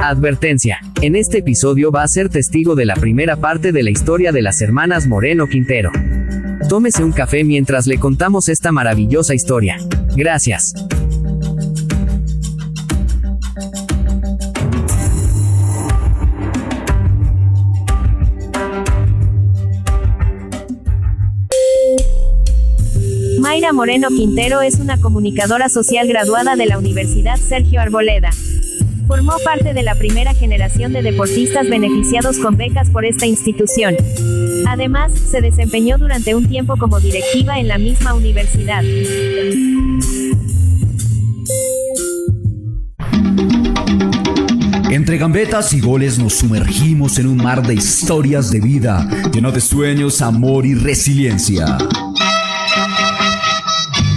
Advertencia: en este episodio va a ser testigo de la primera parte de la historia de las hermanas Moreno Quintero. Tómese un café mientras le contamos esta maravillosa historia. Gracias. Mayra Moreno Quintero es una comunicadora social graduada de la Universidad Sergio Arboleda. Formó parte de la primera generación de deportistas beneficiados con becas por esta institución. Además, se desempeñó durante un tiempo como directiva en la misma universidad. Entre gambetas y goles nos sumergimos en un mar de historias de vida, lleno de sueños, amor y resiliencia.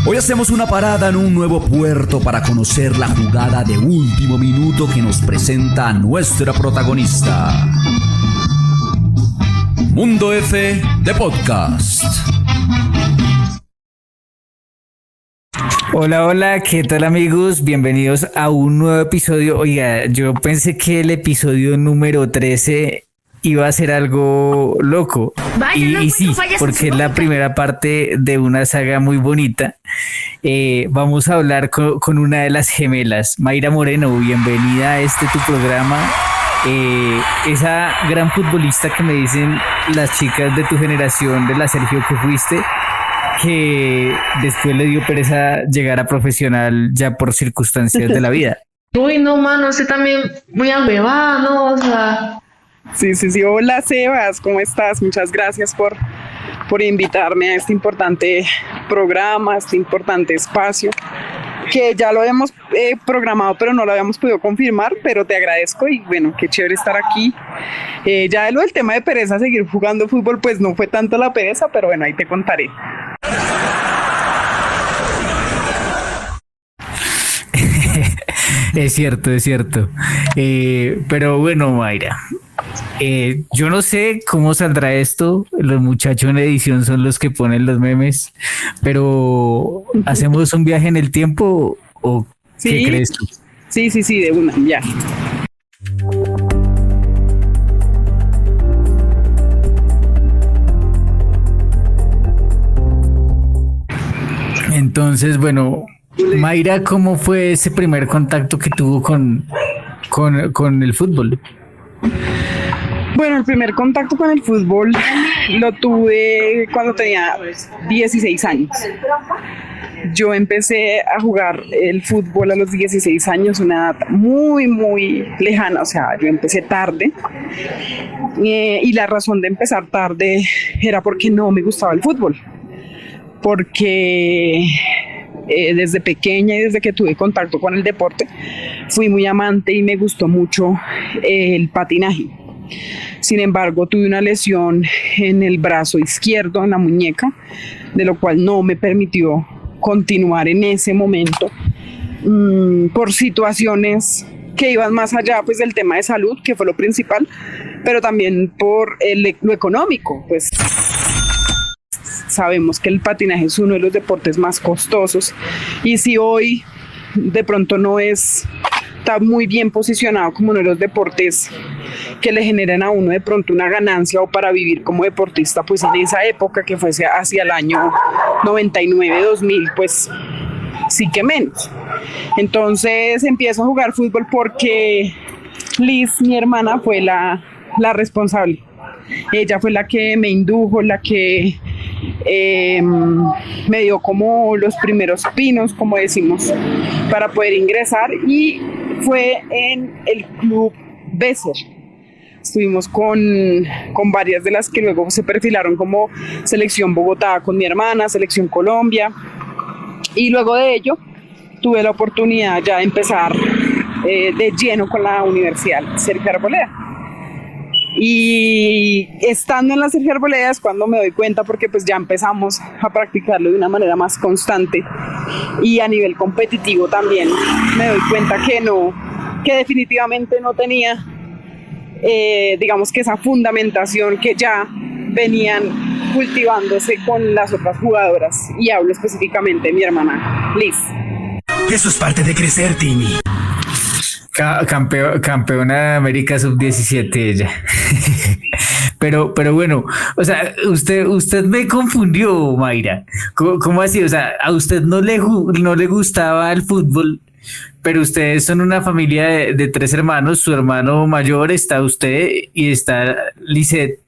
Hoy hacemos una parada en un nuevo puerto para conocer la jugada de último minuto que nos presenta a nuestra protagonista. Mundo F de Podcast. Hola, hola, ¿qué tal amigos? Bienvenidos a un nuevo episodio. Oiga, yo pensé que el episodio número 13 iba a ser algo loco. Vaya, y sí, porque es la primera parte de una saga muy bonita. Vamos a hablar con una de las gemelas, Mayra Moreno. Bienvenida a tu programa. Esa gran futbolista que me dicen las chicas de tu generación, de la Sergio que fuiste, que después le dio pereza llegar a profesional ya por circunstancias de la vida. Uy, no, mano, usted también muy ahuevada, ¿no? O sea... Sí. Hola, Sebas, ¿cómo estás? Muchas gracias por invitarme a este importante programa, a este importante espacio, que ya lo habíamos programado, pero no lo habíamos podido confirmar, pero te agradezco y bueno, qué chévere estar aquí. Ya de lo del tema de pereza, seguir jugando fútbol, pues no fue tanto la pereza, pero bueno, ahí te contaré. Es cierto. Pero bueno, Mayra, yo no sé cómo saldrá esto. Los muchachos en edición son los que ponen los memes, pero ¿hacemos un viaje en el tiempo o qué crees tú? Sí, de una, ya. Entonces, bueno, Mayra, ¿cómo fue ese primer contacto que tuvo con el fútbol? Bueno, el primer contacto con el fútbol lo tuve cuando tenía 16 años. Yo empecé a jugar el fútbol a los 16 años, una edad muy, muy lejana, o sea, yo empecé tarde. Y la razón de empezar tarde era porque no me gustaba el fútbol. Porque desde pequeña y desde que tuve contacto con el deporte, fui muy amante y me gustó mucho el patinaje. Sin embargo, tuve una lesión en el brazo izquierdo, en la muñeca, de lo cual no me permitió continuar en ese momento por situaciones que iban más allá pues, del tema de salud, que fue lo principal, pero también por lo económico, pues. Sabemos que el patinaje es uno de los deportes más costosos y si hoy de pronto no está muy bien posicionado como uno de los deportes que le generan a uno de pronto una ganancia o para vivir como deportista, pues en esa época que fuese hacia el año 99-2000, pues sí que menos. Entonces empiezo a jugar fútbol porque Liz, mi hermana, fue la responsable. Ella fue la que me indujo, la que me dio como los primeros pinos, como decimos, para poder ingresar, y fue en el club Besser. Estuvimos con varias de las que luego se perfilaron como Selección Bogotá con mi hermana, Selección Colombia, y luego de ello tuve la oportunidad ya de empezar de lleno con la Universidad Sergio Arboleda. Y estando en la Sergio Arboleda es cuando me doy cuenta, porque pues ya empezamos a practicarlo de una manera más constante y a nivel competitivo también me doy cuenta que definitivamente no tenía digamos que esa fundamentación que ya venían cultivándose con las otras jugadoras, y hablo específicamente de mi hermana Liz. Eso es parte de crecer, Timmy. Campeona de América Sub-17 ella. Pero bueno, o sea, usted me confundió, Mayra. ¿Cómo así? O sea, a usted no le gustaba el fútbol, pero ustedes son una familia de 3 hermanos. Su hermano mayor está usted y está Lisette.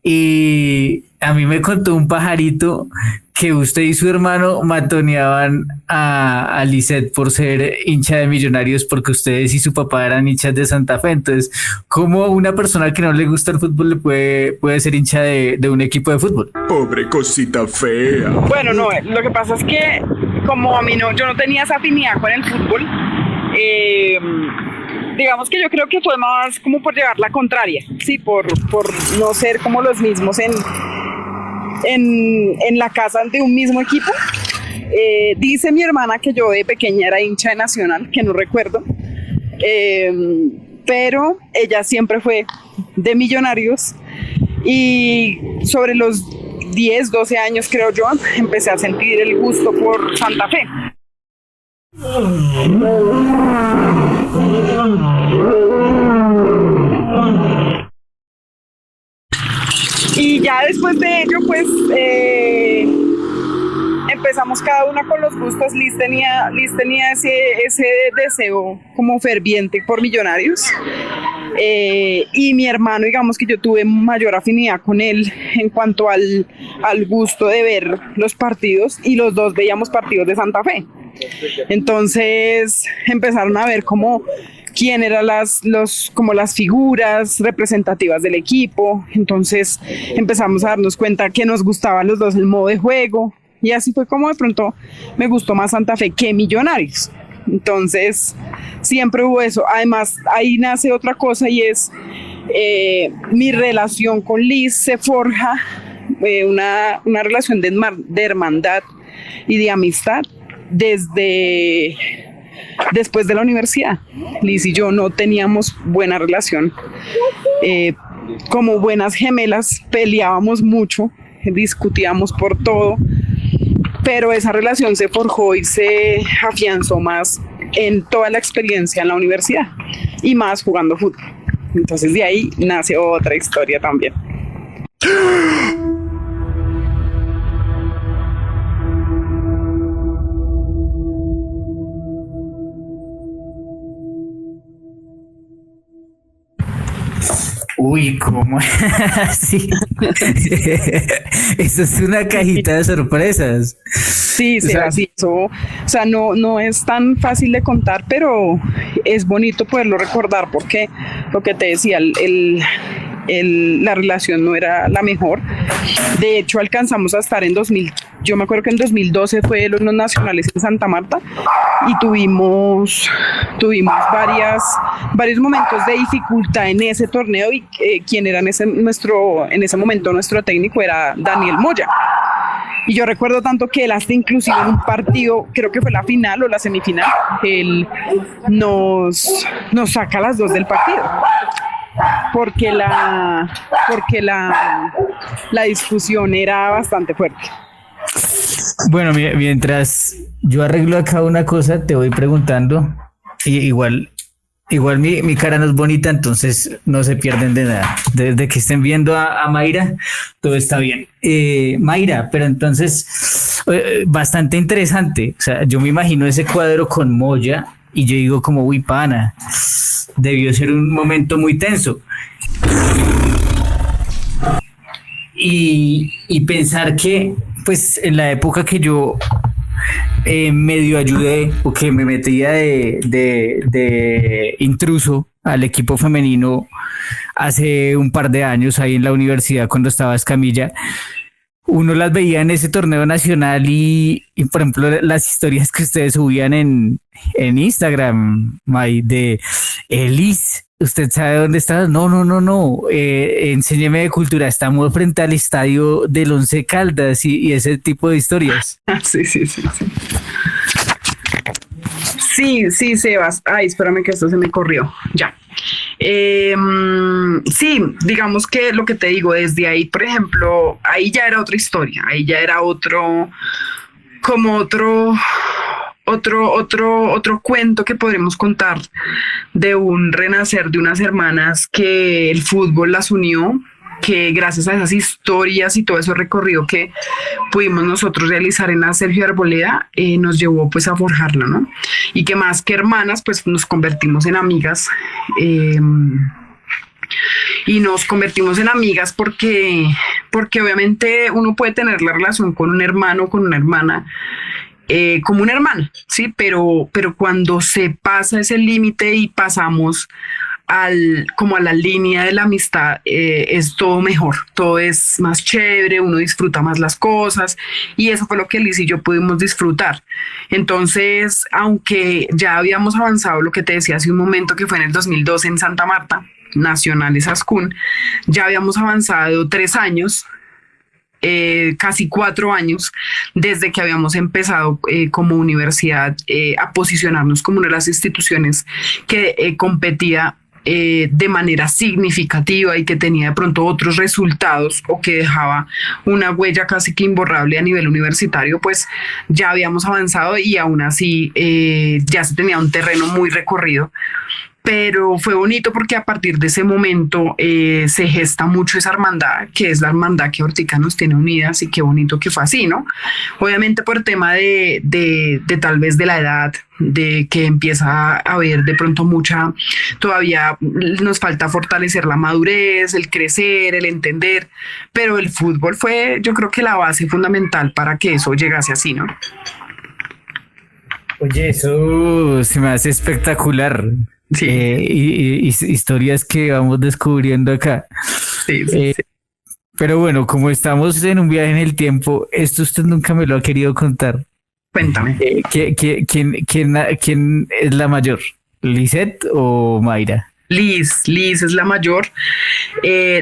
Y a mí me contó un pajarito que usted y su hermano matoneaban a Lisette por ser hincha de Millonarios, porque ustedes y su papá eran hinchas de Santa Fe. Entonces, ¿cómo una persona que no le gusta el fútbol le puede ser hincha de un equipo de fútbol? Pobre cosita fea. Bueno, no, lo que pasa es que como a mí yo no tenía esa afinidad con el fútbol, digamos que yo creo que fue más como por llevar la contraria, sí, por no ser como los mismos en la casa de un mismo equipo. Dice mi hermana que yo de pequeña era hincha de Nacional, que no recuerdo, pero ella siempre fue de Millonarios, y sobre los 10, 12 años creo yo, empecé a sentir el gusto por Santa Fe. Y ya después de ello, pues empezamos cada una con los gustos. Liz tenía ese deseo como ferviente por Millonarios, y mi hermano, digamos que yo tuve mayor afinidad con él en cuanto al gusto de ver los partidos, y los dos veíamos partidos de Santa Fe. Entonces empezaron a ver como quién eran las figuras representativas del equipo. Entonces empezamos a darnos cuenta que nos gustaba a los dos el modo de juego, y así fue como de pronto me gustó más Santa Fe que Millonarios. Entonces siempre hubo eso. Además, ahí nace otra cosa, y es mi relación con Liz se forja una relación de hermandad y de amistad después de la universidad. Liz y yo no teníamos buena relación. Como buenas gemelas peleábamos mucho, discutíamos por todo, pero esa relación se forjó y se afianzó más en toda la experiencia en la universidad, y más jugando fútbol. Entonces de ahí nace otra historia también. Uy, ¿cómo? Sí. Eso es una cajita de sorpresas. Sí, Sebas, eso, o sea, no es tan fácil de contar, pero es bonito poderlo recordar, porque lo que te decía, la relación no era la mejor. De hecho, alcanzamos a estar yo me acuerdo que en 2012 fue los nacionales en Santa Marta, y tuvimos varios momentos de dificultad en ese torneo, y quien era en ese momento nuestro técnico era Daniel Moya. Y yo recuerdo tanto que él, hasta inclusive en un partido, creo que fue la final o la semifinal, él nos saca a las 2 del partido, porque la discusión era bastante fuerte. Bueno, mientras yo arreglo acá una cosa, te voy preguntando, y igual mi cara no es bonita, entonces no se pierden de nada. Desde que estén viendo a Mayra, todo está bien. Mayra, pero entonces, bastante interesante. O sea, yo me imagino ese cuadro con Moya, y yo digo como, uy, pana, debió ser un momento muy tenso. Y pensar que, pues, en la época que yo medio ayudé, o que me metía de intruso al equipo femenino hace un par de años ahí en la universidad, cuando estaba Escamilla, uno las veía en ese torneo nacional, y por ejemplo las historias que ustedes subían en Instagram, May, de Elis, ¿usted sabe dónde está? No, enséñeme de cultura, estamos frente al estadio del Once Caldas, y ese tipo de historias. Sí. Sí, Sebas. Ay, espérame que esto se me corrió. Ya. Sí, digamos que lo que te digo, desde ahí, por ejemplo, ahí ya era otra historia, ahí ya era otro otro cuento que podremos contar de un renacer de unas hermanas que el fútbol las unió, que gracias a esas historias y todo ese recorrido que pudimos nosotros realizar en la Sergio Arboleda, nos llevó pues a forjarla, ¿no? Y que más que hermanas, pues nos convertimos en amigas. Y nos convertimos en amigas porque obviamente uno puede tener la relación con un hermano, con una hermana, como una hermana, ¿sí? Pero cuando se pasa ese límite y pasamos como a la línea de la amistad, es todo mejor, todo es más chévere, uno disfruta más las cosas, y eso fue lo que Liz y yo pudimos disfrutar. Entonces, aunque ya habíamos avanzado, lo que te decía hace un momento, que fue en el 2012 en Santa Marta, Nacionales Ascún, ya habíamos avanzado 3 años, casi 4 años, desde que habíamos empezado como universidad a posicionarnos como una de las instituciones que competía de manera significativa y que tenía de pronto otros resultados o que dejaba una huella casi que imborrable a nivel universitario. Pues ya habíamos avanzado y aún así ya se tenía un terreno muy recorrido. Pero fue bonito porque a partir de ese momento se gesta mucho esa hermandad, que es la hermandad que ahorita nos tiene unidas, y qué bonito que fue así, ¿no? Obviamente por el tema de tal vez de la edad, de que empieza a haber de pronto todavía nos falta fortalecer la madurez, el crecer, el entender, pero el fútbol fue, yo creo que la base fundamental para que eso llegase así, ¿no? Oye, eso se me hace espectacular. Sí. Historias que vamos descubriendo acá. Sí. Pero bueno, como estamos en un viaje en el tiempo, esto usted nunca me lo ha querido contar. Cuéntame. ¿Quién es la mayor? ¿Lisette o Mayra? Liz es la mayor.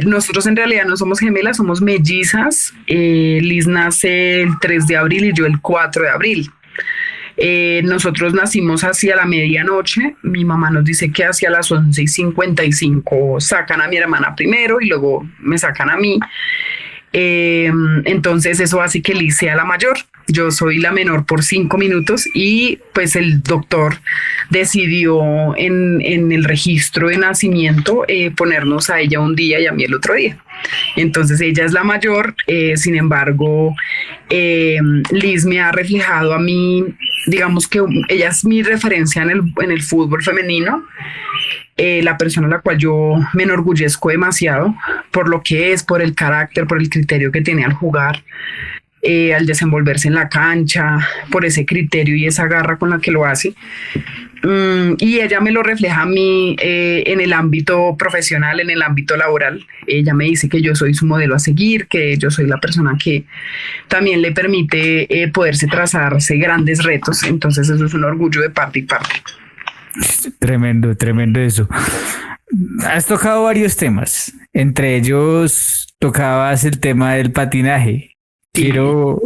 Nosotros en realidad no somos gemelas, somos mellizas. Liz nace el 3 de abril y yo el 4 de abril. Nosotros nacimos hacia la medianoche. Mi mamá nos dice que hacia las 11:55 sacan a mi hermana primero y luego me sacan a mí. Entonces eso hace que Liz sea la mayor. Yo soy la menor por 5 minutos y pues el doctor decidió en el registro de nacimiento ponernos a ella un día y a mí el otro día. Entonces ella es la mayor, sin embargo Liz me ha reflejado a mí, digamos que ella es mi referencia en el fútbol femenino, la persona a la cual yo me enorgullezco demasiado por lo que es, por el carácter, por el criterio que tiene al jugar, al desenvolverse en la cancha, por ese criterio y esa garra con la que lo hace. Y ella me lo refleja a mí en el ámbito profesional, en el ámbito laboral. Ella me dice que yo soy su modelo a seguir, que yo soy la persona que también le permite poderse trazarse grandes retos. Entonces eso es un orgullo de parte y parte. Tremendo eso. Has tocado varios temas, entre ellos tocabas el tema del patinaje. Quiero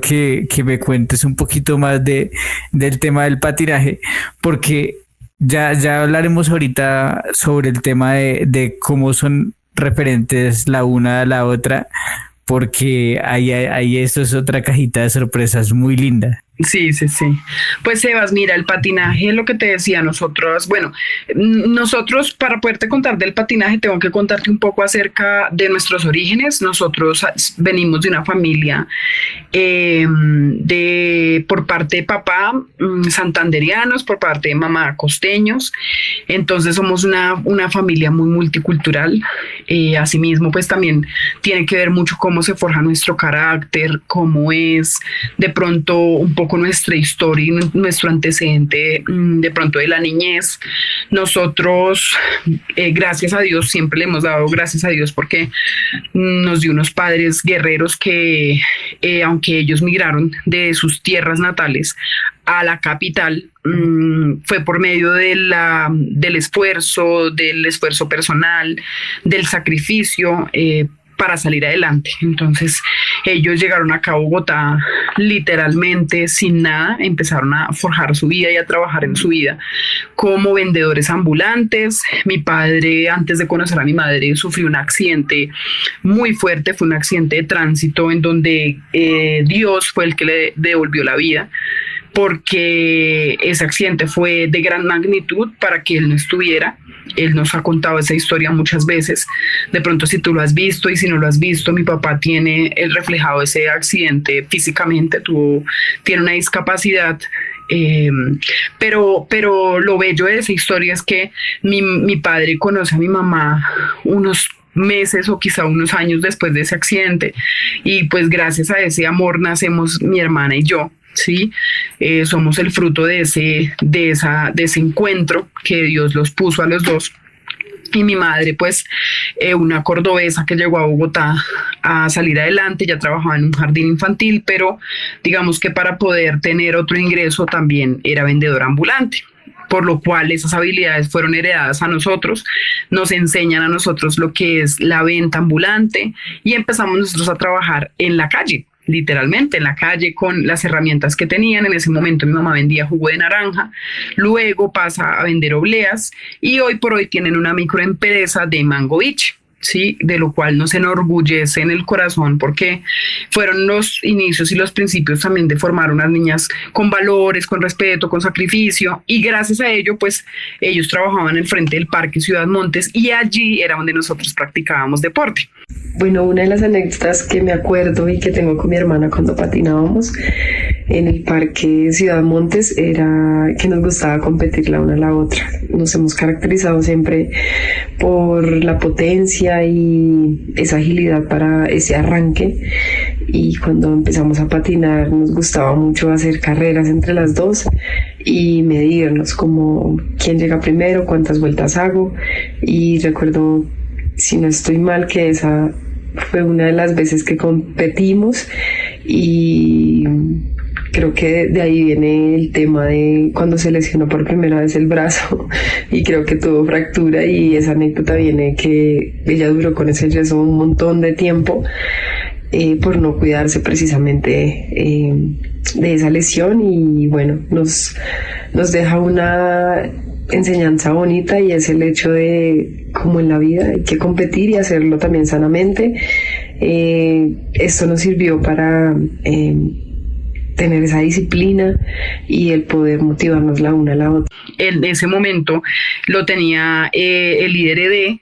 que me cuentes un poquito más del tema del patinaje, porque ya hablaremos ahorita sobre el tema de cómo son referentes la una a la otra, porque ahí esto es otra cajita de sorpresas muy linda. Sí. Pues Sebas, mira, el patinaje, lo que te decía, nosotros para poderte contar del patinaje, tengo que contarte un poco acerca de nuestros orígenes. Nosotros venimos de una familia por parte de papá santanderianos, por parte de mamá costeños. Entonces somos una familia muy multicultural. Asimismo, pues también tiene que ver mucho cómo se forja nuestro carácter, cómo es de pronto un poco nuestra historia y nuestro antecedente de pronto de la niñez. Nosotros, gracias a Dios, siempre le hemos dado gracias a Dios porque nos dio unos padres guerreros que, aunque ellos migraron de sus tierras natales a la capital, fue por medio del esfuerzo personal, del sacrificio, para salir adelante. Entonces ellos llegaron acá a Bogotá literalmente sin nada, empezaron a forjar su vida y a trabajar en su vida como vendedores ambulantes. Mi padre, antes de conocer a mi madre, sufrió un accidente muy fuerte, fue un accidente de tránsito en donde Dios fue el que le devolvió la vida. porque ese accidente fue de gran magnitud para que él no estuviera. Él nos ha contado esa historia muchas veces. De pronto, si tú lo has visto y si no lo has visto, mi papá tiene el reflejado ese accidente físicamente, tiene una discapacidad. Pero lo bello de esa historia es que mi padre conoce a mi mamá unos meses o quizá unos años después de ese accidente, y pues gracias a ese amor nacemos mi hermana y yo. Sí, somos el fruto de ese encuentro que Dios los puso a los dos. Y mi madre, pues, una cordobesa que llegó a Bogotá a salir adelante, ya trabajaba en un jardín infantil, pero digamos que para poder tener otro ingreso también era vendedora ambulante, por lo cual esas habilidades fueron heredadas a nosotros, nos enseñan a nosotros lo que es la venta ambulante, y empezamos nosotros a trabajar en la calle. Literalmente en la calle con las herramientas que tenían. En ese momento mi mamá vendía jugo de naranja, luego pasa a vender obleas y hoy por hoy tienen una microempresa de Mango Beach, ¿sí? De lo cual nos enorgullece en el corazón porque fueron los inicios y los principios también de formar unas niñas con valores, con respeto, con sacrificio, y gracias a ello pues ellos trabajaban en el frente del Parque Ciudad Montes y allí era donde nosotros practicábamos deporte. Bueno, una de las anécdotas que me acuerdo y que tengo con mi hermana cuando patinábamos en el Parque Ciudad Montes era que nos gustaba competir la una a la otra. Nos hemos caracterizado siempre por la potencia y esa agilidad para ese arranque, y cuando empezamos a patinar nos gustaba mucho hacer carreras entre las dos y medirnos como quién llega primero, cuántas vueltas hago. Y recuerdo, si no estoy mal, que esa fue una de las veces que competimos, y creo que de ahí viene el tema de cuando se lesionó por primera vez el brazo y creo que tuvo fractura, y esa anécdota viene que ella duró con ese yeso un montón de tiempo por no cuidarse precisamente de esa lesión. Y bueno, nos deja una enseñanza bonita, y es el hecho de, como en la vida, hay que competir y hacerlo también sanamente. Esto nos sirvió para tener esa disciplina y el poder motivarnos la una a la otra. En ese momento lo tenía el IDRD,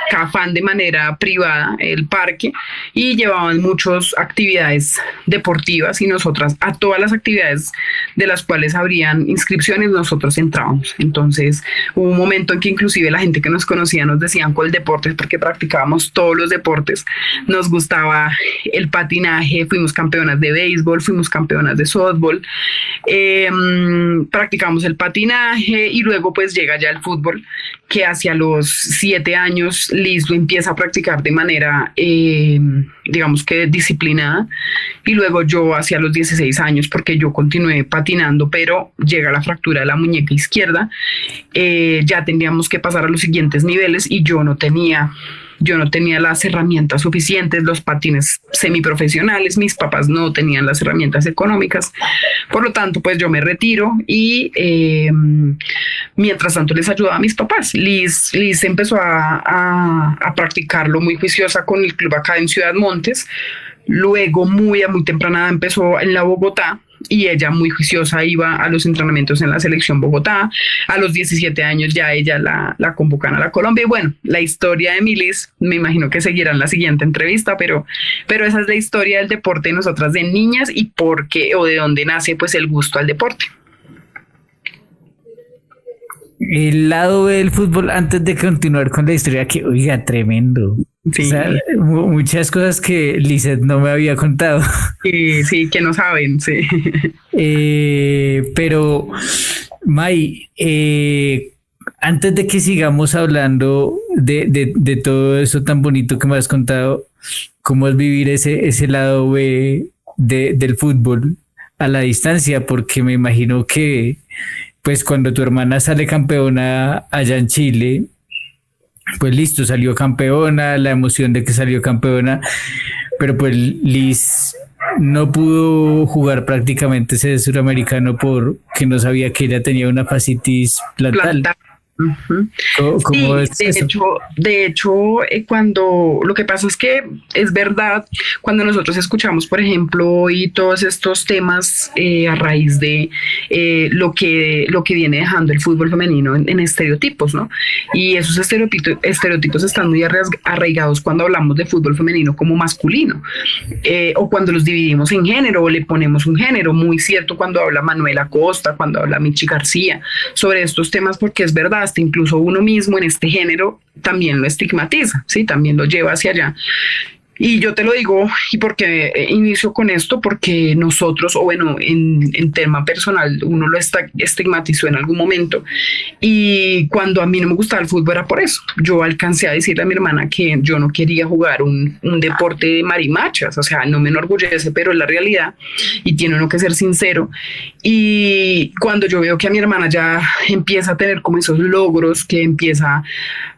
Cafán, de manera privada, el parque, y llevaban muchas actividades deportivas, y nosotras a todas las actividades de las cuales habrían inscripciones nosotros entrábamos. Entonces hubo un momento en que inclusive la gente que nos conocía nos decían cuál deporte, porque practicábamos todos los deportes. Nos gustaba el patinaje, fuimos campeonas de béisbol, fuimos campeonas de softball, practicamos el patinaje, y luego pues llega ya el fútbol, que hacia los 7 años Liz lo empieza a practicar de manera, digamos que disciplinada, y luego yo hacia los 16 años, porque yo continué patinando, pero llega la fractura de la muñeca izquierda, ya tendríamos que pasar a los siguientes niveles, y yo no tenía las herramientas suficientes, los patines semiprofesionales, mis papás no tenían las herramientas económicas, por lo tanto pues yo me retiro, y mientras tanto les ayudaba a mis papás. Liz empezó a practicarlo muy juiciosa con el club acá en Ciudad Montes, luego muy temprana edad empezó en la Bogotá, y ella muy juiciosa iba a los entrenamientos en la selección Bogotá. A los 17 años ya ella la convocan a la Colombia, y bueno, la historia de Liz me imagino que seguirá en la siguiente entrevista, pero esa es la historia del deporte de nosotras de niñas, y por qué o de dónde nace pues el gusto al deporte. El lado del fútbol, antes de continuar con la historia, que oiga, tremendo. Sí. O sea, muchas cosas que Lizeth no me había contado. Sí, que no saben, sí. Pero, May, antes de que sigamos hablando de todo eso tan bonito que me has contado, ¿cómo es vivir ese lado B del fútbol a la distancia? Porque me imagino que pues cuando tu hermana sale campeona allá en Chile, pues listo, salió campeona, la emoción de que salió campeona, pero pues Liz no pudo jugar prácticamente ese suramericano porque no sabía que ella tenía una fascitis plantar. Ujú. ¿Cómo Sí, es eso? de hecho, cuando lo que pasa es que es verdad, cuando nosotros escuchamos, por ejemplo, hoy todos estos temas a raíz de lo que viene dejando el fútbol femenino en estereotipos, ¿no? Y esos estereotipos están muy arraigados cuando hablamos de fútbol femenino como masculino, o cuando los dividimos en género o le ponemos un género, muy cierto cuando habla Manuela Costa, cuando habla Michi García sobre estos temas, porque es verdad, hasta incluso uno mismo en este género también lo estigmatiza, ¿sí? También lo lleva hacia allá. Y yo te lo digo, y porque inicio con esto, porque nosotros, o bueno, en tema personal, uno lo estigmatizó en algún momento. Y cuando a mí no me gustaba el fútbol era por eso. Yo alcancé a decirle a mi hermana que yo no quería jugar un deporte de marimachas, o sea, no me enorgullece, pero es la realidad y tiene uno que ser sincero. Y cuando yo veo que a mi hermana ya empieza a tener como esos logros, que empieza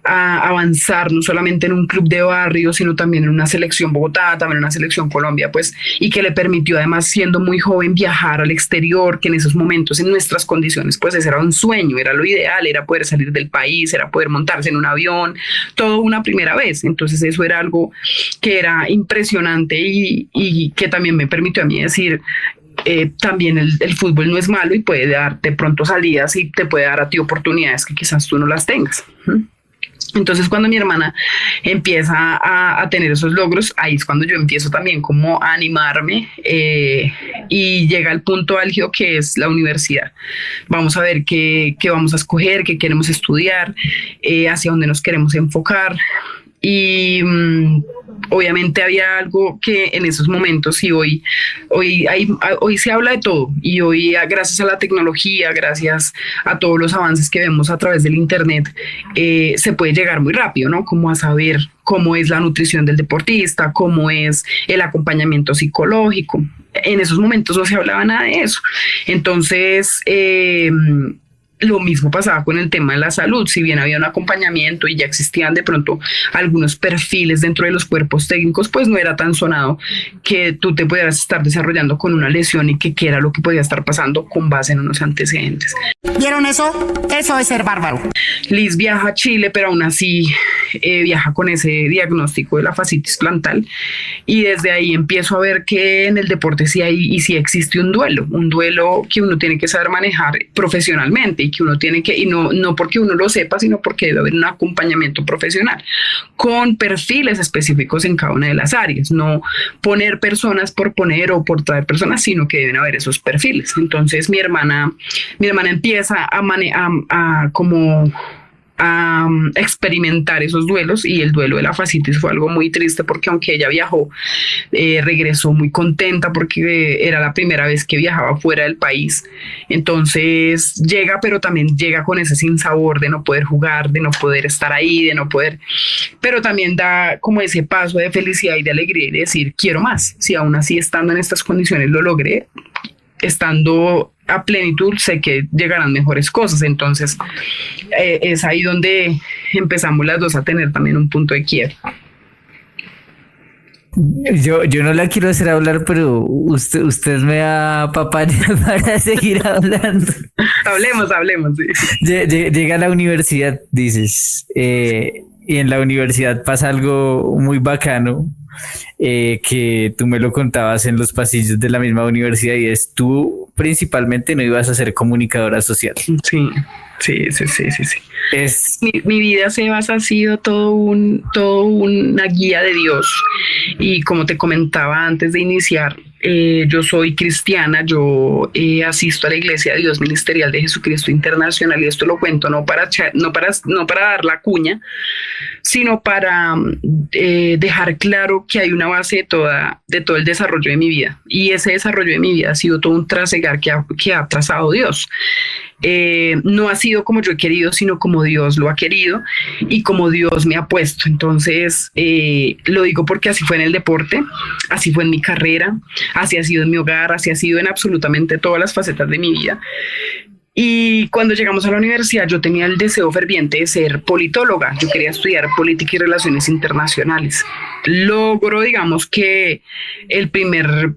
a avanzar no solamente en un club de barrio, sino también en una selección Bogotá, también en una selección Colombia, pues, y que le permitió además siendo muy joven viajar al exterior, que en esos momentos en nuestras condiciones, pues ese era un sueño, era lo ideal, era poder salir del país, era poder montarse en un avión, todo una primera vez. Entonces eso era algo que era impresionante y que también me permitió a mí decir, también el fútbol no es malo y puede darte pronto salidas y te puede dar a ti oportunidades que quizás tú no las tengas. Entonces cuando mi hermana empieza a tener esos logros, ahí es cuando yo empiezo también como a animarme, y llega el punto álgido que es la universidad. Vamos a ver qué vamos a escoger, qué queremos estudiar, hacia dónde nos queremos enfocar. Y obviamente había algo que en esos momentos, y hoy se habla de todo, y hoy gracias a la tecnología, gracias a todos los avances que vemos a través del internet, se puede llegar muy rápido, ¿no? Como a saber cómo es la nutrición del deportista, cómo es el acompañamiento psicológico. En esos momentos no se hablaba nada de eso. Entonces, lo mismo pasaba con el tema de la salud. Si bien había un acompañamiento y ya existían de pronto algunos perfiles dentro de los cuerpos técnicos, pues no era tan sonado que tú te pudieras estar desarrollando con una lesión y que era lo que podía estar pasando con base en unos antecedentes. ¿Vieron eso? Eso es ser bárbaro. Liz viaja a Chile, pero aún así viaja con ese diagnóstico de la fascitis plantar, y desde ahí empiezo a ver que en el deporte sí existe un duelo que uno tiene que saber manejar profesionalmente, y que uno tiene que, y no porque uno lo sepa, sino porque debe haber un acompañamiento profesional con perfiles específicos en cada una de las áreas, no poner personas por poner o por traer personas, sino que deben haber esos perfiles. Entonces mi hermana empieza a experimentar esos duelos, y el duelo de la fascitis fue algo muy triste, porque aunque ella viajó, regresó muy contenta porque era la primera vez que viajaba fuera del país. Entonces llega, pero también llega con ese sinsabor de no poder jugar, de no poder estar ahí, de no poder, pero también da como ese paso de felicidad y de alegría y de decir quiero más. Si aún así estando en estas condiciones lo logré, estando a plenitud sé que llegarán mejores cosas. Entonces es ahí donde empezamos las dos a tener también un punto de quiebre. Yo no la quiero hacer hablar, pero usted me da papaya para seguir hablando. Hablemos, sí. Llega a la universidad, dices, y en la universidad pasa algo muy bacano, que tú me lo contabas en los pasillos de la misma universidad, y es tú principalmente no ibas a ser comunicadora social. Sí. Mi vida, Sebas, ha sido todo una guía de Dios, y como te comentaba antes de iniciar, yo soy cristiana, yo asisto a la Iglesia de Dios Ministerial de Jesucristo Internacional, y esto lo cuento no para dar la cuña, sino para dejar claro que hay una base de todo el desarrollo de mi vida, y ese desarrollo de mi vida ha sido todo un trasegar que ha trazado Dios. No ha sido como yo he querido, sino como Dios lo ha querido y como Dios me ha puesto. Entonces lo digo porque así fue en el deporte, así fue en mi carrera, así ha sido en mi hogar, así ha sido en absolutamente todas las facetas de mi vida. Y cuando llegamos a la universidad yo tenía el deseo ferviente de ser politóloga. Yo quería estudiar política y relaciones internacionales. logro, digamos que el primer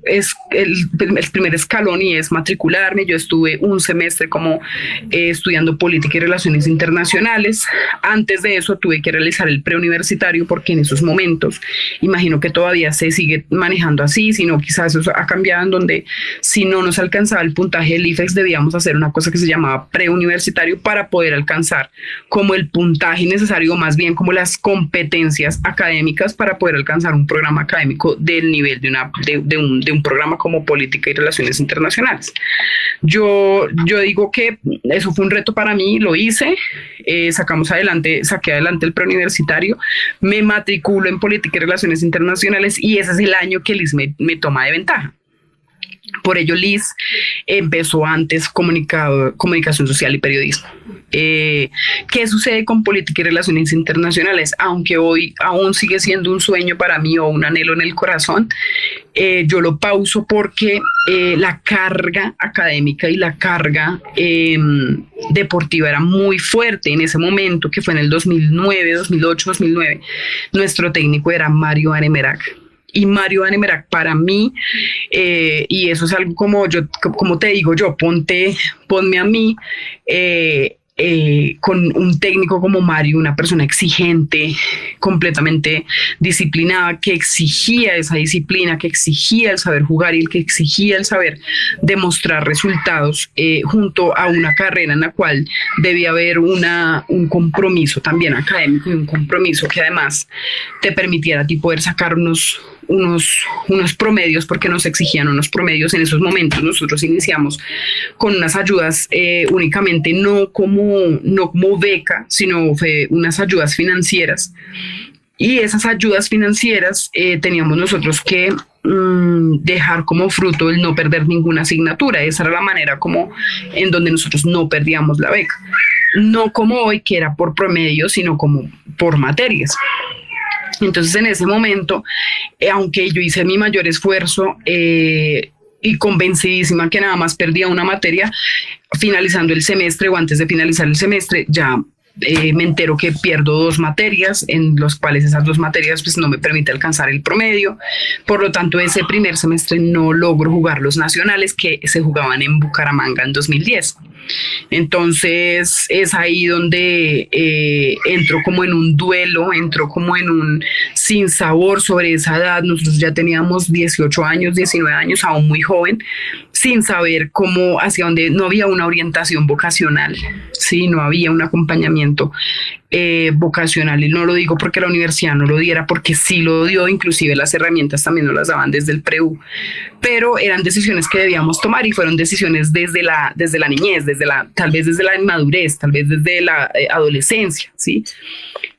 escalón, y es matricularme. Yo estuve un semestre como estudiando política y relaciones internacionales. Antes de eso tuve que realizar el preuniversitario, porque en esos momentos, imagino que todavía se sigue manejando así, sino quizás eso ha cambiado, en donde si no nos alcanzaba el puntaje del IFEX debíamos hacer una cosa que se llamaba preuniversitario para poder alcanzar como el puntaje necesario, o más bien como las competencias académicas para poder alcanzar un programa académico del nivel de un programa como política y relaciones internacionales. Yo digo que eso fue un reto para mí, lo hice, saqué adelante el preuniversitario, me matriculo en política y relaciones internacionales, y ese es el año que Liz me toma de ventaja. Por ello, Liz empezó antes comunicación social y periodismo. ¿Qué sucede con política y relaciones internacionales? Aunque hoy aún sigue siendo un sueño para mí, o un anhelo en el corazón, yo lo pauso porque la carga académica y la carga deportiva era muy fuerte en ese momento, que fue en el 2008-2009. Nuestro técnico era Mario Anemerac. Y Mario Anemerac para mí, y eso es algo como te digo yo, ponme a mí con un técnico como Mario, una persona exigente, completamente disciplinada, que exigía esa disciplina, que exigía el saber jugar y que exigía el saber demostrar resultados, junto a una carrera en la cual debía haber un compromiso también académico, y un compromiso que además te permitiera a ti poder sacar unos promedios, porque nos exigían unos promedios. En esos momentos nosotros iniciamos con unas ayudas únicamente, no como beca, sino fue unas ayudas financieras, y esas ayudas financieras teníamos nosotros que dejar como fruto el no perder ninguna asignatura. Esa era la manera como en donde nosotros no perdíamos la beca, no como hoy, que era por promedio, sino como por materias. Entonces, en ese momento, aunque yo hice mi mayor esfuerzo y convencidísima que nada más perdía una materia, finalizando el semestre o antes de finalizar el semestre, ya me entero que pierdo 2 materias, en los cuales esas 2 materias pues no me permite alcanzar el promedio. Por lo tanto, ese primer semestre no logro jugar los nacionales que se jugaban en Bucaramanga en 2010. Entonces es ahí donde entro como en un duelo, entro como en un sinsabor sobre esa edad. Nosotros ya teníamos 18 años, 19 años, aún muy joven, sin saber cómo, hacia dónde. No había una orientación vocacional, ¿sí? No había un acompañamiento vocacional, y no lo digo porque la universidad no lo diera, porque sí lo dio, inclusive las herramientas también nos las daban desde el PREU, pero eran decisiones que debíamos tomar, y fueron decisiones desde la niñez, tal vez desde la inmadurez, tal vez desde la adolescencia, ¿sí?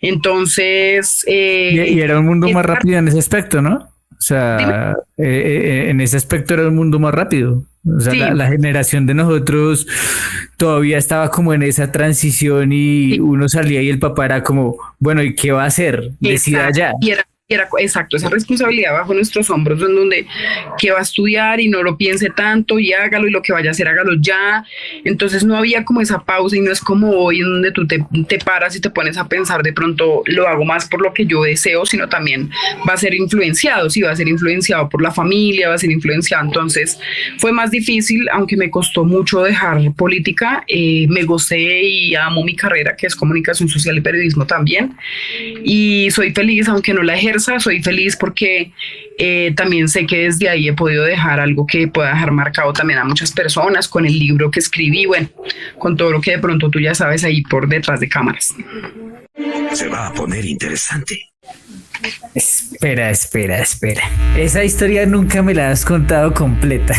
Entonces... y era un mundo más rápido en ese aspecto, ¿no? O sea, en ese aspecto era un mundo más rápido. O sea, sí. La generación de nosotros todavía estaba como en esa transición, y sí, uno salía y el papá era como, bueno, ¿y qué va a hacer? Decida ya. Y era exacto, esa responsabilidad bajo nuestros hombros, en donde qué va a estudiar y no lo piense tanto y hágalo, y lo que vaya a hacer, hágalo ya. Entonces no había como esa pausa, y no es como hoy, en donde tú te paras y te pones a pensar, de pronto lo hago más por lo que yo deseo, sino también va a ser influenciado, sí, va a ser influenciado por la familia, va a ser influenciado. Entonces fue más difícil, aunque me costó mucho dejar política. Me gocé y amo mi carrera, que es comunicación social y periodismo también, y soy feliz, aunque no la ejerzo. Soy feliz porque también sé que desde ahí he podido dejar algo que pueda dejar marcado también a muchas personas, con el libro que escribí, bueno, con todo lo que de pronto tú ya sabes ahí por detrás de cámaras. Se va a poner interesante. Espera. Esa historia nunca me la has contado completa.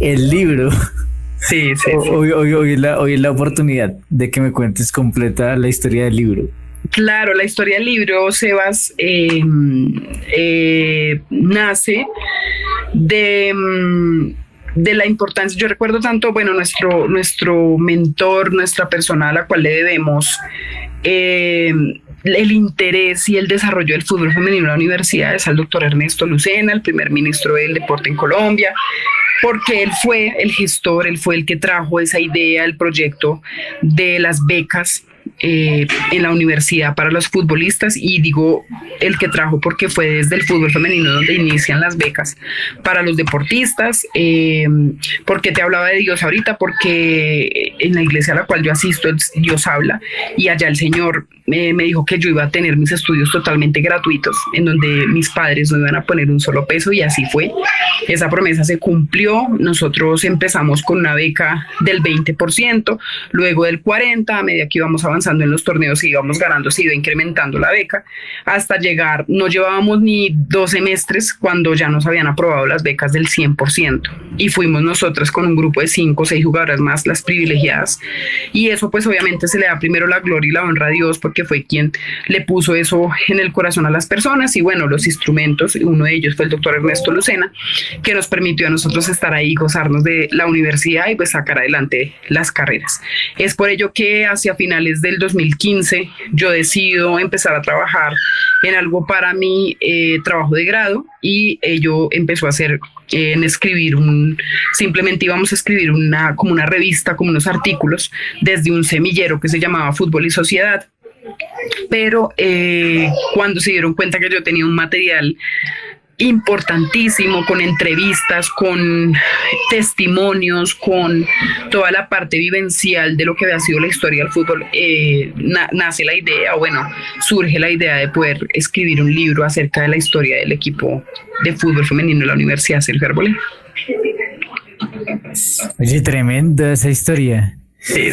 El libro. Sí. Hoy es la oportunidad de que me cuentes completa la historia del libro. Claro, la historia del libro, Sebas, nace de la importancia. Yo recuerdo tanto, bueno, nuestro mentor, nuestra persona a la cual le debemos el interés y el desarrollo del fútbol femenino en la universidad, es al doctor Ernesto Lucena, el primer ministro del deporte en Colombia, porque él fue el gestor, él fue el que trajo esa idea, el proyecto de las becas en la universidad para los futbolistas, y digo el que trajo porque fue desde el fútbol femenino donde inician las becas para los deportistas. Porque te hablaba de Dios ahorita, porque en la iglesia a la cual yo asisto Dios habla, y allá el Señor me dijo que yo iba a tener mis estudios totalmente gratuitos, en donde mis padres no iban a poner un solo peso, y así fue. Esa promesa se cumplió. Nosotros empezamos con una beca del 20%, luego del 40%, a medida que íbamos avanzando en los torneos y íbamos ganando, se iba incrementando la beca, hasta llegar, no llevábamos ni 2 semestres cuando ya nos habían aprobado las becas del 100%, y fuimos nosotras con un grupo de 5 o 6 jugadoras más las privilegiadas, y eso pues obviamente se le da primero la gloria y la honra a Dios, porque fue quien le puso eso en el corazón a las personas. Y bueno, los instrumentos, uno de ellos fue el doctor Ernesto Lucena, que nos permitió a nosotros estar ahí, gozarnos de la universidad y pues sacar adelante las carreras. Es por ello que hacia finales del 2015 yo decido empezar a trabajar en algo para mi trabajo de grado, y ello empezó a hacer en escribir simplemente íbamos a escribir como una revista, como unos artículos desde un semillero que se llamaba Fútbol y Sociedad. Pero cuando se dieron cuenta que yo tenía un material importantísimo, con entrevistas, con testimonios, con toda la parte vivencial de lo que había sido la historia del fútbol, nace la idea, o bueno, surge la idea de poder escribir un libro acerca de la historia del equipo de fútbol femenino de la Universidad Sergio Arboleda. Oye, tremenda esa historia. Sí.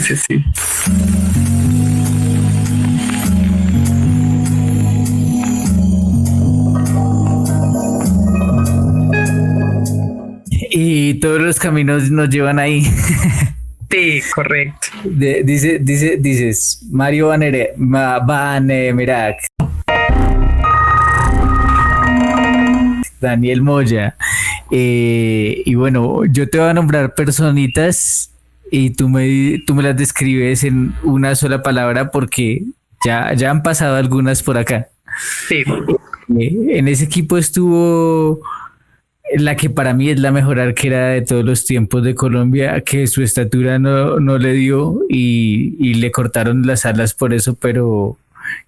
Y todos los caminos nos llevan ahí. Sí, correcto. Dices Mario Vanemerac, Daniel Moya. Y bueno, yo te voy a nombrar personitas y tú me las describes en una sola palabra, porque ya han pasado algunas por acá. Sí. En ese equipo estuvo la que para mí es la mejor arquera de todos los tiempos de Colombia, que su estatura no le dio y le cortaron las alas por eso, pero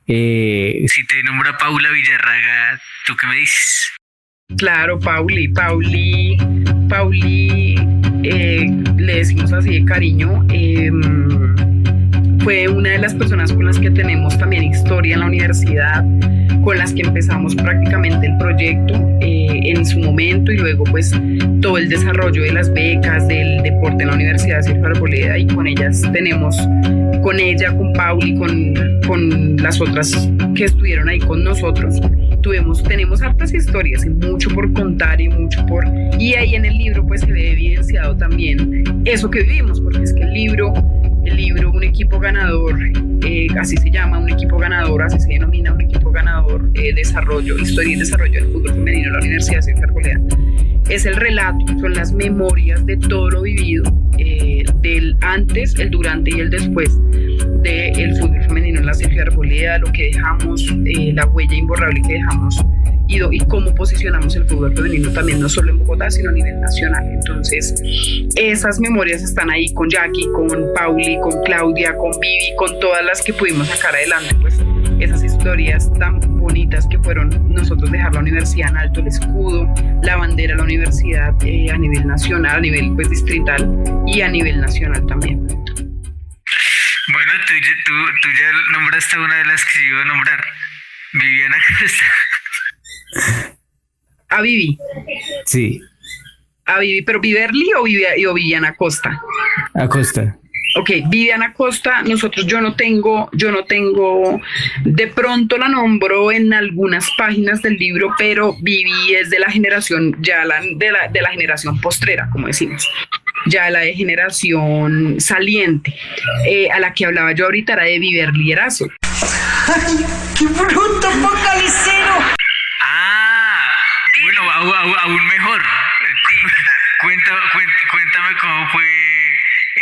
si te nombra Paula Villarraga, ¿tú qué me dices? Claro, Pauli, le decimos así de cariño, fue una de las personas con las que tenemos también historia en la universidad, con las que empezamos prácticamente el proyecto en su momento, y luego pues todo el desarrollo de las becas, del deporte en la Universidad Sergio Arboleda, y con ellas tenemos, con ella, con Pauli, con las otras que estuvieron ahí con nosotros, tenemos hartas historias y mucho por contar y ahí en el libro pues se ve evidenciado también eso que vivimos, porque es que el libro Un equipo ganador, así se llama, un equipo ganador, así se denomina, un equipo ganador, desarrollo, historia y desarrollo del fútbol femenino de la Universidad Sergio Arboleda. Es el relato, son las memorias de todo lo vivido, del antes, el durante y el después del fútbol femenino en la Sergio Arboleda, lo que dejamos, la huella imborrable que dejamos, y cómo posicionamos el fútbol femenino también, no solo en Bogotá, sino a nivel nacional. Entonces, esas memorias están ahí con Jackie, con Pauli, con Claudia, con Vivi, con todas las que pudimos sacar adelante, pues esas historias tan bonitas que fueron nosotros dejar la universidad en alto, el escudo, la bandera de la universidad a nivel nacional, a nivel pues distrital y a nivel nacional también. Bueno, tú ya nombraste una de las que yo iba a nombrar, Viviana Costa. ¿A Vivi? Sí. ¿A Vivi, pero Viverly o Viviana Costa? Acosta. Ok, Viviana Costa, yo no tengo, de pronto la nombro en algunas páginas del libro, pero Vivi es de la generación, de la generación postrera, como decimos, ya la de generación saliente. A la que hablaba yo ahorita era de Viverly Erazo. ¡Ay, qué bruto, focalicero! Bueno, aún mejor. Cuéntame cómo fue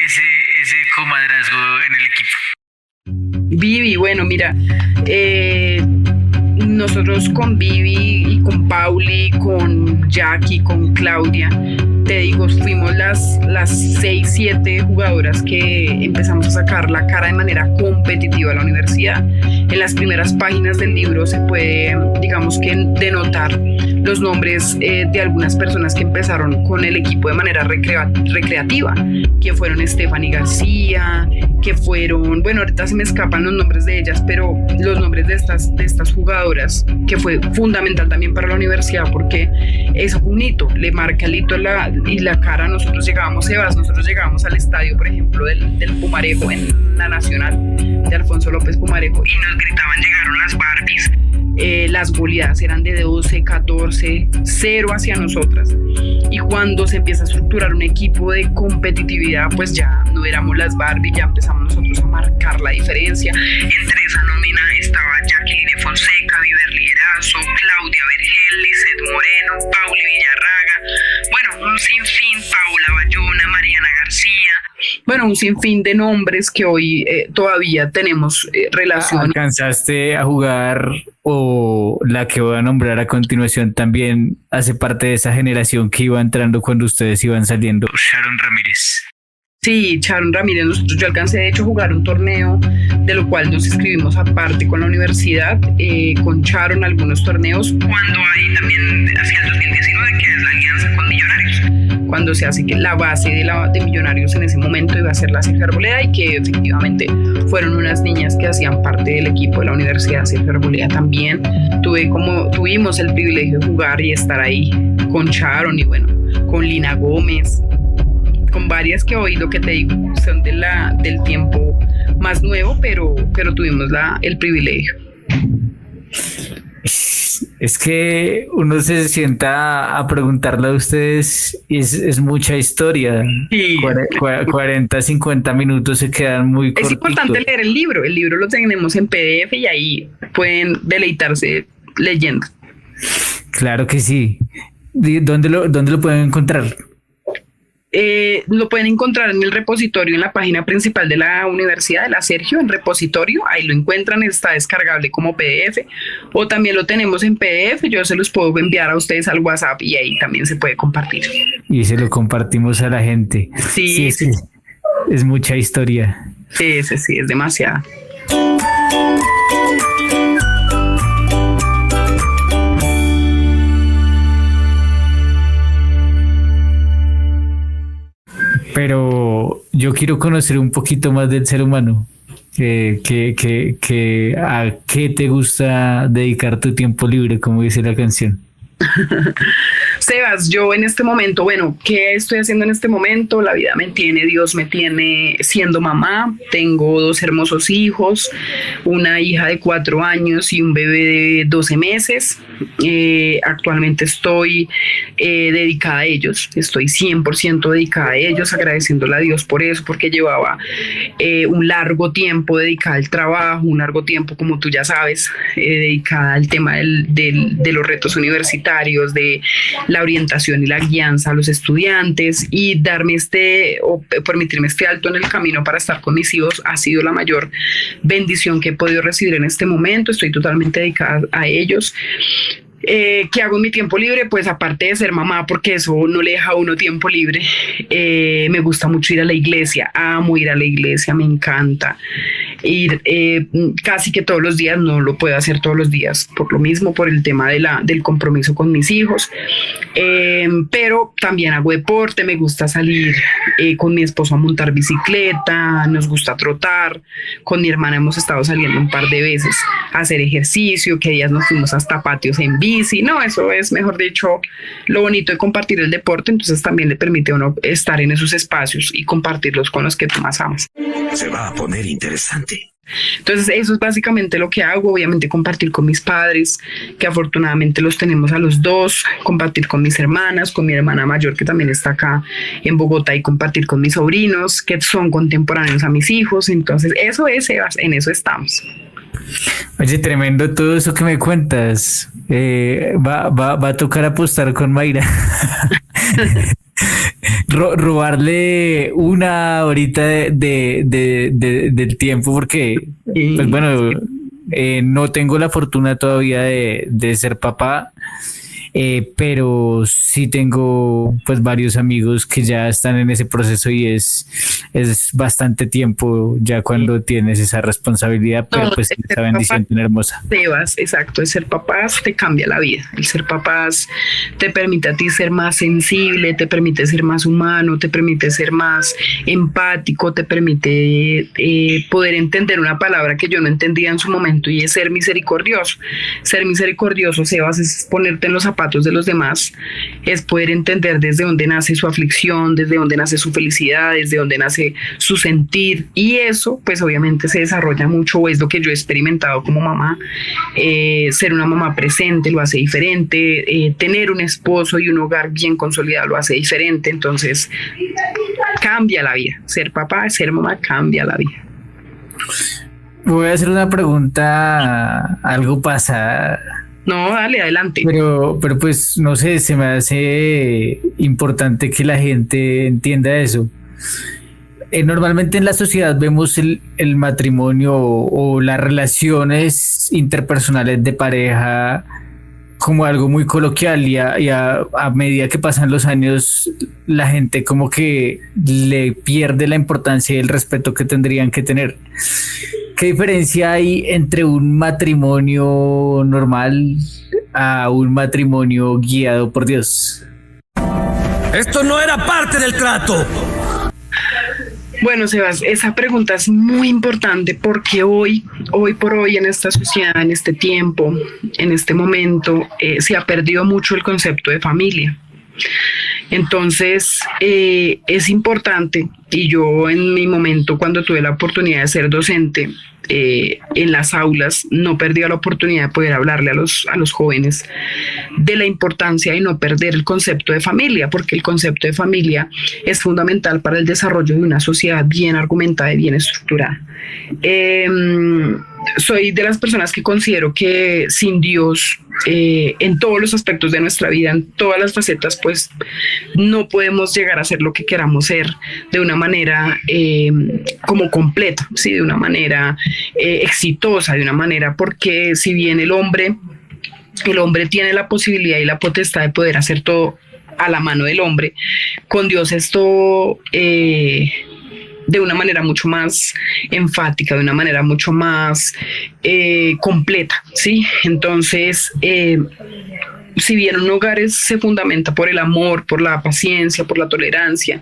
ese comadrazgo en el equipo. Vivi, bueno, mira, nosotros con Vivi y con Pauli, con Jackie, con Claudia, te digo, fuimos las 6, 7 jugadoras que empezamos a sacar la cara de manera competitiva a la universidad. En las primeras páginas del libro se puede, digamos que denotar los nombres de algunas personas que empezaron con el equipo de manera recreativa, que fueron Stephanie García, que fueron, bueno, ahorita se me escapan los nombres de ellas, pero los nombres de estas jugadoras, que fue fundamental también para la universidad, porque eso fue un hito, le marca el hito y la cara. Nosotros llegábamos al estadio, por ejemplo, del Pumarejo, en la Nacional, de Alfonso López Pumarejo, y nos gritaban: llegaron las Barbies. Las goleadas eran de 12, 14, 0 hacia nosotras. Y cuando se empieza a estructurar un equipo de competitividad, pues ya no éramos las Barbie, ya empezamos nosotros a marcar la diferencia. Entre esa nómina estaba Jacqueline Fonseca, Viverly Erazo, Claudia Vergel, Lizeth Moreno, Pauli Villarraga, bueno, un sinfín, Paula Bayona, Mariana García. Bueno, un sinfín de nombres que hoy todavía tenemos relación. ¿Alcanzaste a jugar, o la que voy a nombrar a continuación también hace parte de esa generación que iba entrando cuando ustedes iban saliendo? Sharon Ramírez. Sí, Sharon Ramírez. Yo alcancé de hecho a jugar un torneo, de lo cual nos inscribimos aparte con la universidad, con Sharon, algunos torneos, cuando hay también hacia el 2019, que es la alianza con Millonarios, cuando se hace que la base de Millonarios en ese momento iba a ser la Sergio Arboleda, y que efectivamente fueron unas niñas que hacían parte del equipo de la Universidad Sergio Arboleda también. Tuvimos el privilegio de jugar y estar ahí con Sharon, y bueno, con Lina Gómez, con varias que hoy, lo que te digo, son del tiempo más nuevo, pero tuvimos el privilegio. Es que uno se sienta a preguntarle a ustedes, y es mucha historia. Sí. 40, 50 minutos se quedan muy cortitos. Es importante leer el libro lo tenemos en PDF y ahí pueden deleitarse leyendo. Claro que sí. ¿Dónde lo pueden encontrar? Lo pueden encontrar en el repositorio, en la página principal de la universidad, de la Sergio, en repositorio. Ahí lo encuentran, está descargable como PDF, o también lo tenemos en PDF. Yo se los puedo enviar a ustedes al WhatsApp y ahí también se puede compartir. Y se lo compartimos a la gente. Sí. Es mucha historia. Sí, es demasiado. Pero yo quiero conocer un poquito más del ser humano. ¿A qué te gusta dedicar tu tiempo libre, como dice la canción? Sebas, yo en este momento, bueno, ¿qué estoy haciendo en este momento? La vida me tiene, Dios me tiene siendo mamá. Tengo 2 hermosos hijos, una hija de 4 años y un bebé de 12 meses. Actualmente estoy dedicada a ellos, estoy 100% dedicada a ellos, agradeciéndole a Dios por eso, porque llevaba un largo tiempo dedicada al trabajo, un largo tiempo, como tú ya sabes, dedicada al tema de los retos universitarios, de la orientación y la guianza a los estudiantes, y darme o permitirme este alto en el camino para estar con mis hijos ha sido la mayor bendición que he podido recibir en este momento. Estoy totalmente dedicada a ellos. ¿Qué hago en mi tiempo libre? Pues aparte de ser mamá, porque eso no le deja a uno tiempo libre, me gusta mucho ir a la iglesia, amo ir a la iglesia, me encanta ir casi que todos los días. No lo puedo hacer todos los días por lo mismo, por el tema del compromiso con mis hijos, pero también hago deporte. Me gusta salir con mi esposo a montar bicicleta, nos gusta trotar, con mi hermana hemos estado saliendo un par de veces a hacer ejercicio, que días nos fuimos hasta patios en bici. No, eso es, mejor dicho, lo bonito de compartir el deporte. Entonces también le permite a uno estar en esos espacios y compartirlos con los que tú más amas. Se va a poner interesante. Entonces eso es básicamente lo que hago. Obviamente compartir con mis padres, que afortunadamente los tenemos a los 2, compartir con mis hermanas, con mi hermana mayor que también está acá en Bogotá, y compartir con mis sobrinos que son contemporáneos a mis hijos. Entonces eso es, Sebas, en eso estamos. Oye, tremendo todo eso que me cuentas. Va a tocar apostar con Mayra. Robarle una horita del tiempo, porque pues bueno, no tengo la fortuna todavía de ser papá, pero sí tengo pues varios amigos que ya están en ese proceso y es bastante tiempo ya cuando tienes esa responsabilidad, pero pues esa bendición tan hermosa. Sebas, exacto, el ser papás te cambia la vida. El ser papás te permite a ti ser más sensible, te permite ser más humano, te permite ser más empático, te permite poder entender una palabra que yo no entendía en su momento, y es ser misericordioso. Ser misericordioso, Sebas, es ponerte en los zapatos de los demás, es poder entender desde dónde nace su aflicción, desde dónde nace su felicidad, desde dónde nace su sentir, y eso pues obviamente se desarrolla mucho, o es lo que yo he experimentado como mamá. Ser una mamá presente lo hace diferente, tener un esposo y un hogar bien consolidado lo hace diferente, entonces cambia la vida. Ser papá, ser mamá cambia la vida. Voy a hacer una pregunta algo pasada. No, dale, adelante. Pero pues no sé, se me hace importante que la gente entienda eso. Normalmente en la sociedad vemos el matrimonio o las relaciones interpersonales de pareja como algo muy coloquial, y a medida que pasan los años la gente como que le pierde la importancia y el respeto que tendrían que tener. ¿Qué diferencia hay entre un matrimonio normal a un matrimonio guiado por Dios? Esto no era parte del trato. Bueno, Sebas, esa pregunta es muy importante porque hoy por hoy en esta sociedad, en este tiempo, en este momento, se ha perdido mucho el concepto de familia. Entonces, es importante, y yo en mi momento cuando tuve la oportunidad de ser docente en las aulas, no perdí la oportunidad de poder hablarle a los jóvenes de la importancia de no perder el concepto de familia, porque el concepto de familia es fundamental para el desarrollo de una sociedad bien argumentada y bien estructurada. Soy de las personas que considero que sin Dios, en todos los aspectos de nuestra vida, en todas las facetas, pues no podemos llegar a ser lo que queramos ser de una manera como completa, ¿sí? De una manera exitosa, de una manera, porque si bien el hombre tiene la posibilidad y la potestad de poder hacer todo a la mano del hombre, con Dios esto de una manera mucho más enfática, de una manera mucho más completa, ¿sí? Entonces, si bien un hogar se fundamenta por el amor, por la paciencia, por la tolerancia,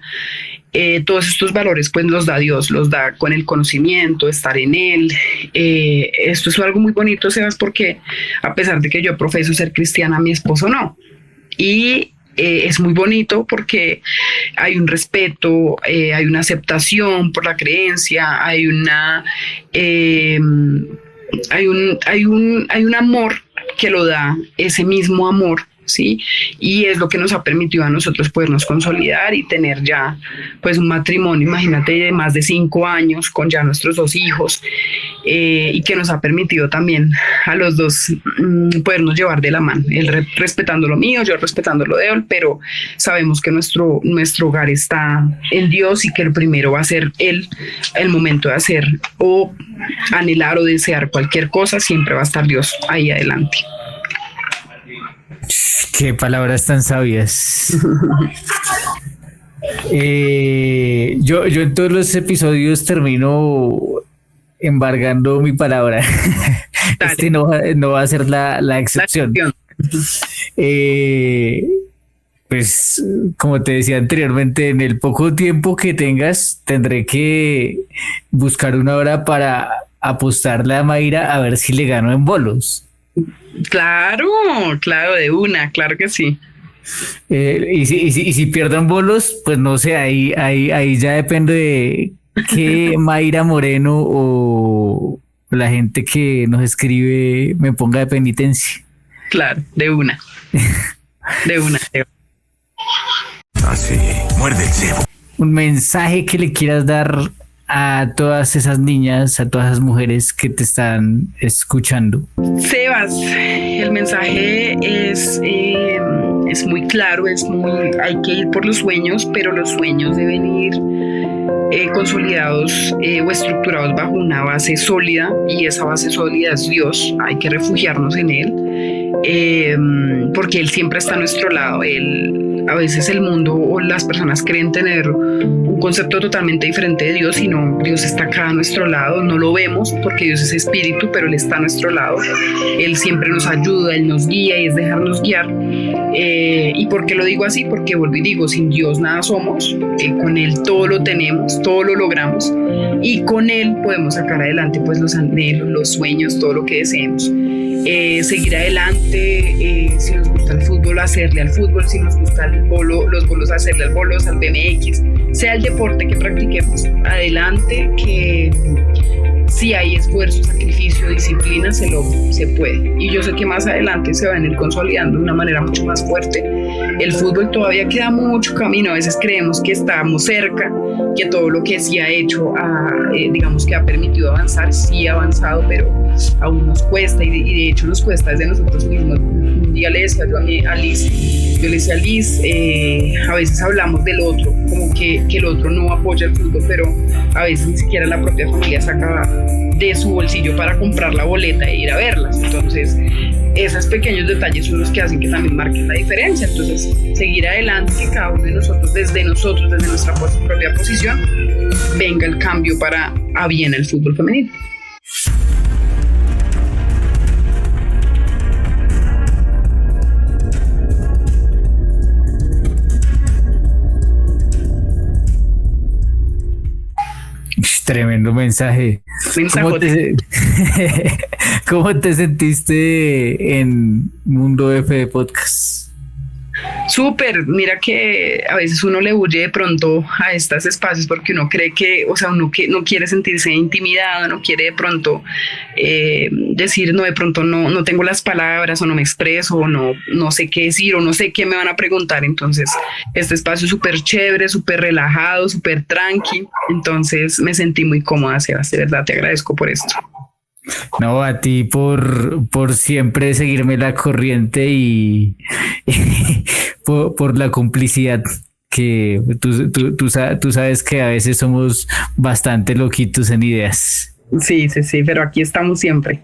todos estos valores pues los da Dios, los da con el conocimiento, estar en Él. Esto es algo muy bonito, Sebas, porque a pesar de que yo profeso ser cristiana, mi esposo no. Y es muy bonito porque hay un respeto, hay una aceptación por la creencia, hay un amor que lo da ese mismo amor, ¿sí? Y es lo que nos ha permitido a nosotros podernos consolidar y tener ya pues un matrimonio, imagínate, de más de 5 años con ya nuestros 2 hijos, y que nos ha permitido también a los dos podernos llevar de la mano, él respetando lo mío, yo respetando lo de él, pero sabemos que nuestro hogar está en Dios y que el primero va a ser él. El momento de hacer o anhelar o desear cualquier cosa, siempre va a estar Dios ahí adelante. Qué palabras tan sabias. Yo en todos los episodios termino embargando mi palabra. Este no va a ser la excepción. Pues como te decía anteriormente, en el poco tiempo que tengas, tendré que buscar una hora para apostarle a Mayra a ver si le gano en bolos. Claro, de una, claro que sí. Y si pierden bolos, pues no sé, ahí ya depende de que Mayra Moreno o la gente que nos escribe me ponga de penitencia. Claro, de una. De una. Así, muerde el cebo. Un mensaje que le quieras dar a todas esas niñas, a todas esas mujeres que te están escuchando. Sebas, el mensaje es muy claro, hay que ir por los sueños, pero los sueños deben ir consolidados o estructurados bajo una base sólida, y esa base sólida es Dios. Hay que refugiarnos en Él. porque Él siempre está a nuestro lado. A veces el mundo o las personas creen tener un concepto totalmente diferente de Dios, y no, Dios está acá a nuestro lado, no lo vemos porque Dios es espíritu, pero Él está a nuestro lado. Él siempre nos ayuda, Él nos guía y es dejarnos guiar. ¿Y por qué lo digo así? Porque vuelvo y digo, sin Dios nada somos, con Él todo lo tenemos, todo lo logramos, y con Él podemos sacar adelante pues los anhelos, los sueños, todo lo que deseemos. Seguir adelante, si nos gusta el fútbol, hacerle al fútbol, si nos gusta el bolo, los bolos, hacerle al bolos, al BMX, sea el deporte que practiquemos, adelante, que si hay esfuerzo, sacrificio, disciplina, se puede. Y yo sé que más adelante se va a ir consolidando de una manera mucho más fuerte. El fútbol todavía queda mucho camino, a veces creemos que estamos cerca, que todo lo que sí ha hecho, digamos que ha permitido avanzar, sí ha avanzado, pero aún nos cuesta, y de hecho nos cuesta desde nosotros mismos. Un día le decía yo a Liz, a veces hablamos del otro, como que el otro no apoya el fútbol, pero a veces ni siquiera la propia familia saca de su bolsillo para comprar la boleta e ir a verlas. Entonces, esos pequeños detalles son los que hacen que también marquen la diferencia. Entonces, seguir adelante, que cada uno de nosotros, desde nuestra propia posición, venga el cambio para a bien el fútbol femenino. Tremendo mensaje. ¿Cómo te sentiste en Mundo F de Podcast? Súper, mira que a veces uno le huye de pronto a estos espacios porque uno cree que, uno que no quiere sentirse intimidado, no quiere de pronto decir, no, de pronto no tengo las palabras, o no me expreso, o no sé qué decir, o no sé qué me van a preguntar. Entonces, este espacio es súper chévere, súper relajado, súper tranqui. Entonces, me sentí muy cómoda, Sebas, de verdad te agradezco por esto. No, a ti por siempre seguirme la corriente y por la complicidad, que tú sabes que a veces somos bastante loquitos en ideas. Sí, pero aquí estamos siempre.